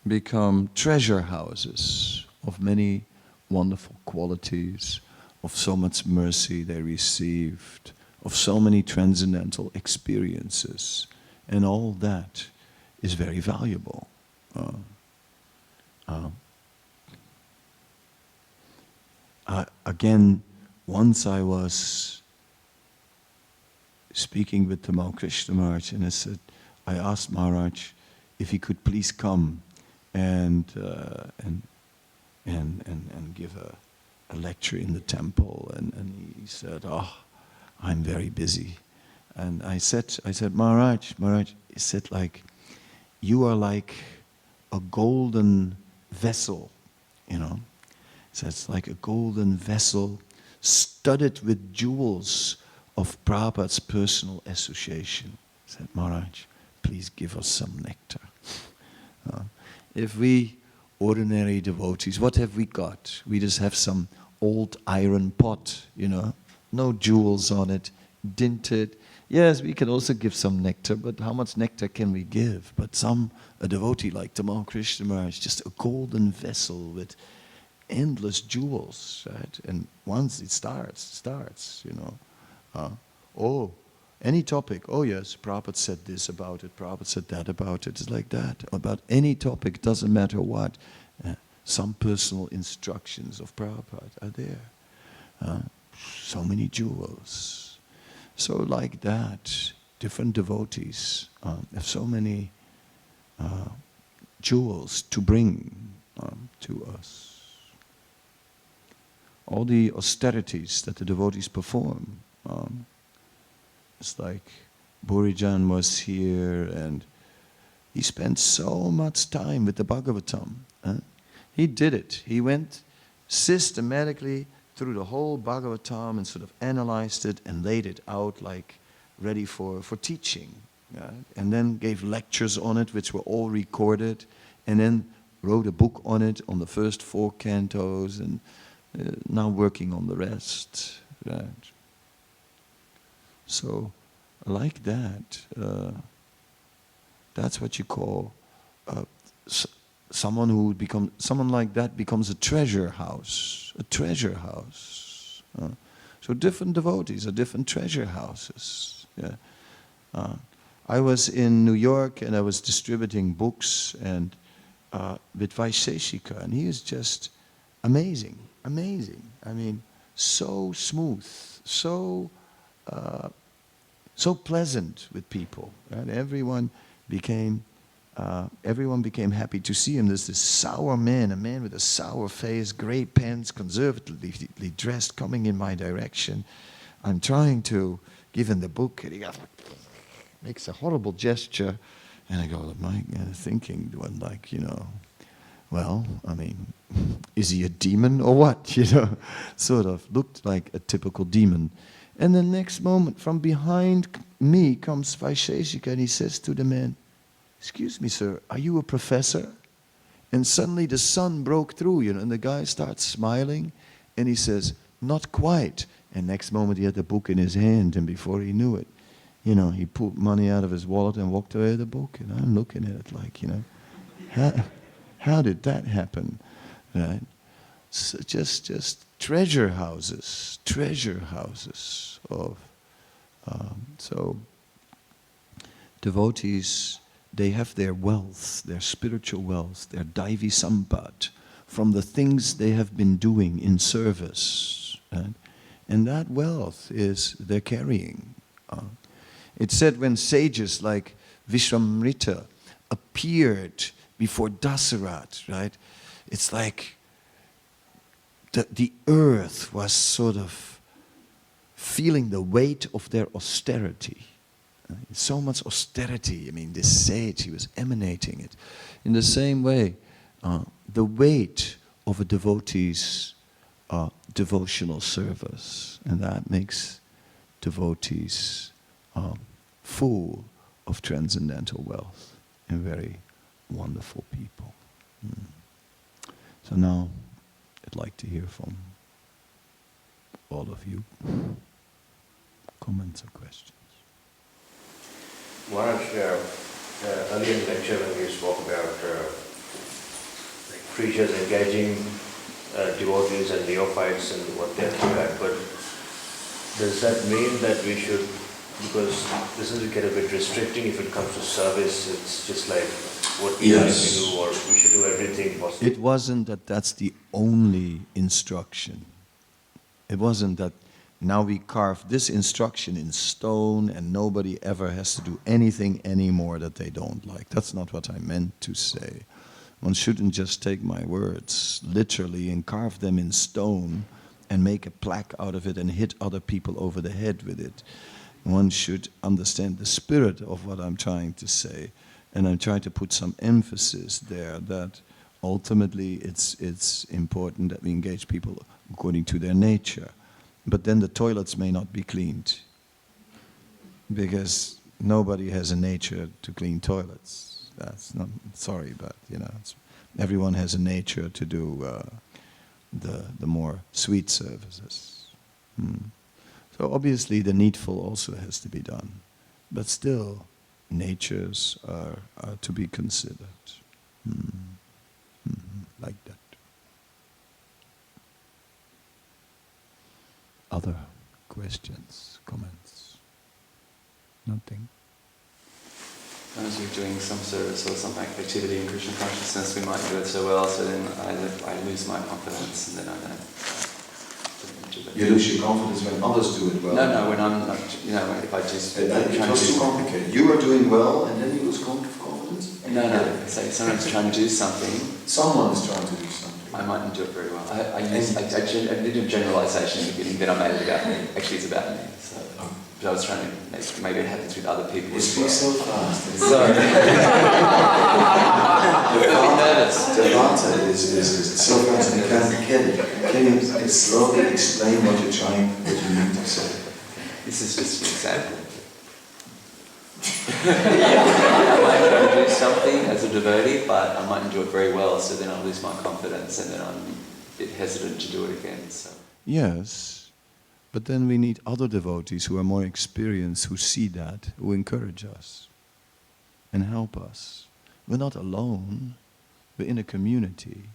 become treasure houses of many wonderful qualities, of so much mercy they received, of so many transcendental experiences. And all that is very valuable. Again, once I was speaking with Tamal Krishna Maharaj, and I asked Maharaj if he could please come and give a lecture in the temple, and he said, "Oh, I'm very busy." And I said, Maharaj, he said, like, you are like a golden vessel, He said, it's like a golden vessel studded with jewels of Prabhupada's personal association. He said, Maharaj, please give us some nectar. If we ordinary devotees, what have we got? We just have some old iron pot, you know, no jewels on it, dinted. Yes, we can also give some nectar, but how much nectar can we give? But a devotee like Tamal Krishna Maharaj is just a golden vessel with endless jewels, right? And once it starts, you know. Any topic, oh yes, Prabhupada said this about it, Prabhupada said that about it. It's like that. About any topic, doesn't matter what. Some personal instructions of Prabhupada are there. So many jewels. So like that, different devotees have so many jewels to bring to us. All the austerities that the devotees perform. It's like Burijan was here and he spent so much time with the Bhagavatam. He did it. He went systematically through the whole Bhagavatam and sort of analyzed it and laid it out like ready for teaching. And then gave lectures on it which were all recorded and then wrote a book on it on the first 4 cantos and now working on the rest. Right? So, like that, that's what you call someone like that becomes a treasure house. A treasure house. So different devotees are different treasure houses. Yeah. I was in New York and I was distributing books and with Vaisheshika, and he is just amazing. I mean, so smooth, so pleasant with people. Right? Everyone became happy to see him. There's this sour man, a man with a sour face, gray pants, conservatively dressed, coming in my direction. I'm trying to give him the book, and he makes a horrible gesture, and I go, thinking, like, you know, well, I mean, is he a demon or what? You know, sort of looked like a typical demon. And the next moment, from behind me comes Vaisheshika, and he says to the man, "Excuse me, sir, are you a professor?" And suddenly the sun broke through, you know, and the guy starts smiling, and he says, "Not quite." And next moment he had the book in his hand, and before he knew it, you know, he pulled money out of his wallet and walked away with the book. And I'm looking at it like, you know, how did that happen? Right? So just treasure houses of so devotees, they have their wealth, their spiritual wealth, their daivi sampat from the things they have been doing in service, right? And that wealth is they're carrying. It's said when sages like Vishwamrita appeared before Dasarat, right? It's like the earth was sort of feeling the weight of their austerity. So much austerity. I mean, this sage, he was emanating it. In the same way, the weight of a devotee's devotional service, and that makes devotees full of transcendental wealth and very wonderful people. So now, I'd like to hear from all of you. Comments or questions? Maharaj, earlier in the lecture when you spoke about like preachers engaging devotees and neophytes and what they're doing, but does that mean that we should, because this is get a bit restricting if it comes to service, it's just like what we have to do, or we should do everything possible? It wasn't that that's the only instruction. It wasn't that now we carve this instruction in stone and nobody ever has to do anything anymore that they don't like. That's not what I meant to say. One shouldn't just take my words literally and carve them in stone and make a plaque out of it and hit other people over the head with it. One should understand the spirit of what I'm trying to say, and I'm trying to put some emphasis there that ultimately it's important that we engage people according to their nature. But then the toilets may not be cleaned, because nobody has a nature to clean toilets. That's not, sorry, but you know, Everyone has a nature to do the more sweet services. So obviously the needful also has to be done. But still, natures are to be considered. Like that. Other questions, comments? Nothing? As we're doing some service or some activity in Krishna consciousness, we might do it so well, so then I lose my confidence and then I don't do it. You lose your confidence when others do it well? No, when I'm not, if I just... It was too complicated. You are doing well and then you lose confidence? No, say someone's trying to do something. Someone is trying to do something. I mightn't do it very well. I did a generalisation in the beginning, then I made it about me. Actually, it's about me. So, but I was trying to maybe it happens with other people as well. so fast. Sorry. I'm nervous. Devata is so fast and can you slowly explain what you need to say? This is just an example. I might try to do something as a devotee, but I mightn't do it very well, so then I'll lose my confidence and then I'm a bit hesitant to do it again. So. Yes, but then we need other devotees who are more experienced, who see that, who encourage us and help us. We're not alone, we're in a community,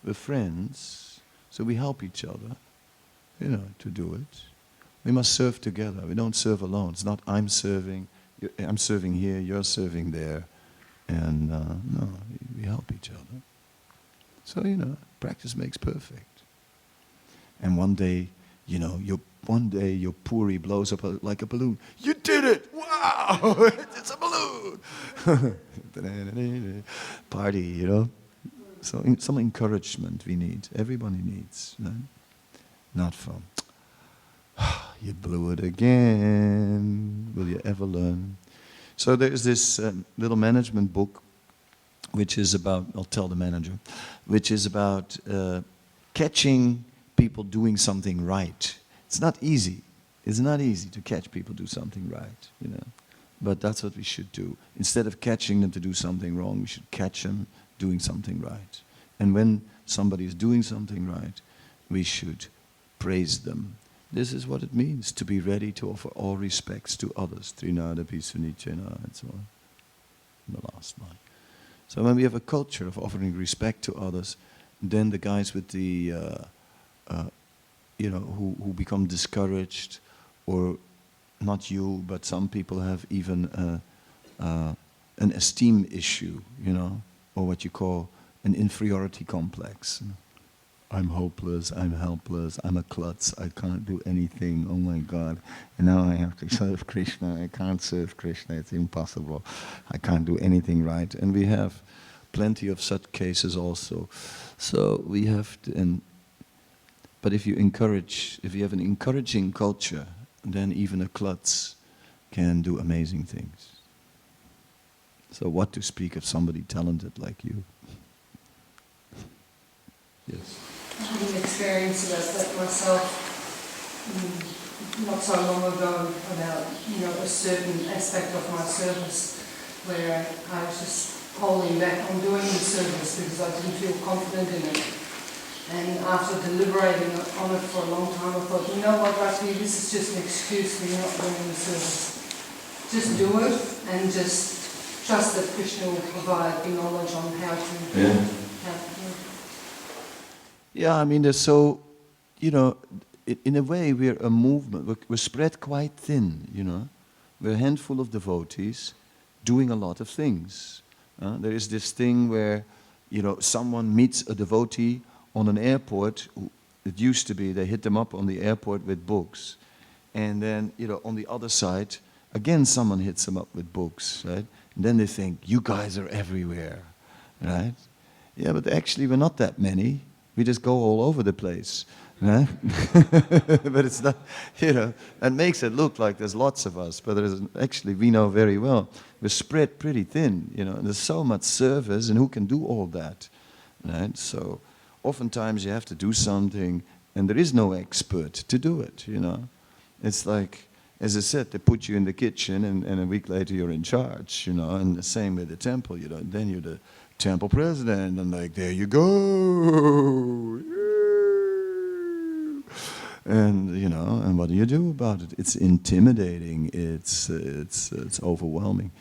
we're friends, so we help each other, to do it. We must serve together, we don't serve alone. It's not I'm serving here, you're serving there, and no, we help each other. So, practice makes perfect. And one day, your puri blows up like a balloon. You did it! Wow! It's a balloon! Party, So some encouragement we need. Everybody needs. Right? Not from, you blew it again. Will you ever learn? So there's this little management book, which is about, I'll tell the manager, which is about catching people doing something right. It's not easy. It's not easy to catch people do something right, But that's what we should do. Instead of catching them to do something wrong, we should catch them doing something right. And when somebody is doing something right, we should praise them. This is what it means, to be ready to offer all respects to others. Trinadapi sunichena, and so on. The last line. So when we have a culture of offering respect to others, then the guys with the, who become discouraged, or not you, but some people have even an esteem issue, or what you call an inferiority complex. I'm hopeless, I'm helpless, I'm a klutz, I can't do anything, oh my God. And now I have to serve Krishna, I can't serve Krishna, it's impossible. I can't do anything right. And we have plenty of such cases also. So we have to, but if you have an encouraging culture, then even a klutz can do amazing things. So what to speak of somebody talented like you? Yes. I had an experience about that myself not so long ago about a certain aspect of my service where I was just holding back on doing the service because I didn't feel confident in it. And after deliberating on it for a long time, I thought, what, Rashmi, this is just an excuse for you not doing the service. Just do it and just trust that Krishna will provide the knowledge on how to do it. Yeah, I mean, there's so, in a way we're a movement, we're spread quite thin, We're a handful of devotees doing a lot of things. There is this thing where, someone meets a devotee on an airport. It used to be they hit them up on the airport with books. And then, on the other side, again someone hits them up with books, right? And then they think, you guys are everywhere, right? Yeah, but actually we're not that many. We just go all over the place, right? But it's not, that makes it look like there's lots of us, but actually we know very well, we're spread pretty thin, and there's so much service, and who can do all that, right? So oftentimes you have to do something, and there is no expert to do it, It's like, as I said, they put you in the kitchen, and a week later you're in charge, and the same with the temple, and then you're the temple president, and like, there you go. And you know, and what do you do about it? It's intimidating. It's overwhelming,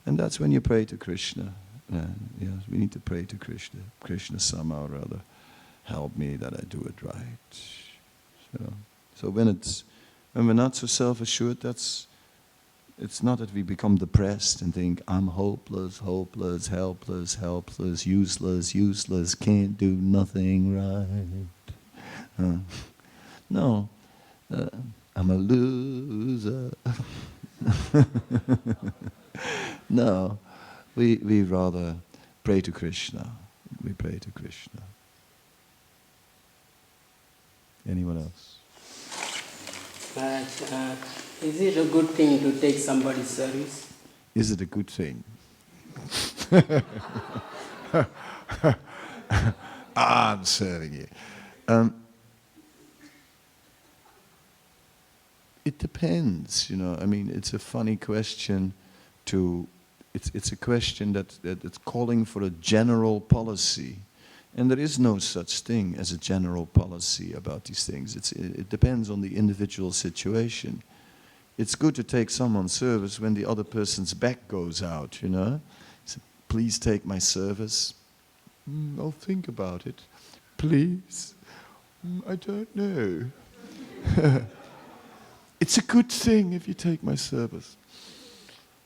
and that's when you pray to Krishna. Yes, we need to pray to Krishna. Krishna, somehow or other, help me that I do it right. So when we're not so self-assured, it's not that we become depressed and think, I'm hopeless, hopeless, helpless, helpless, useless, useless, can't do nothing right. No, I'm a loser. No, we rather pray to Krishna. We pray to Krishna. Anyone else? But is it a good thing to take somebody's service? Is it a good thing? I'm serving you. It depends, you know. I mean, it's a funny question it's a question that it's calling for a general policy. And there is no such thing as a general policy about these things. It depends on the individual situation. It's good to take someone's service when the other person's back goes out, you know. So, please take my service. I'll think about it. Please. I don't know. It's a good thing if you take my service.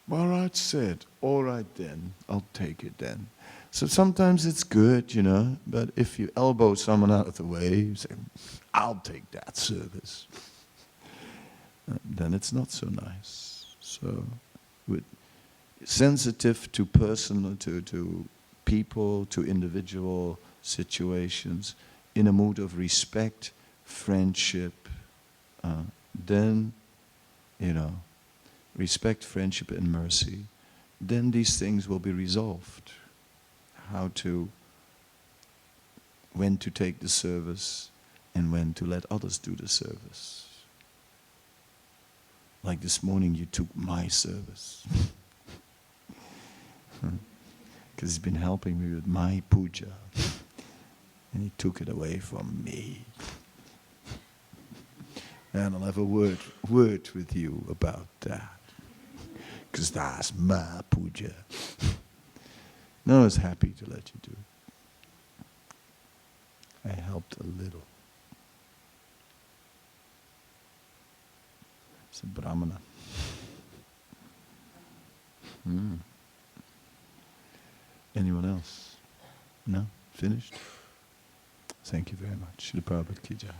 Maharaj said, all right then, I'll take it then. So sometimes it's good, you know, but if you elbow someone out of the way, you say, I'll take that service. Then it's not so nice. So, sensitive to personal, to people, to individual situations, in a mood of respect, friendship, then, you know, respect, friendship, and mercy, then these things will be resolved. When to take the service and when to let others do the service. Like this morning you took my service. Because he's been helping me with my puja. And he took it away from me. And I'll have a word with you about that. Because that's my puja. No, I was happy to let you do it. I helped a little. It's a brahmana. Anyone else? No? Finished? Thank you very much. Śrīmad Bhāgavatam ki jai.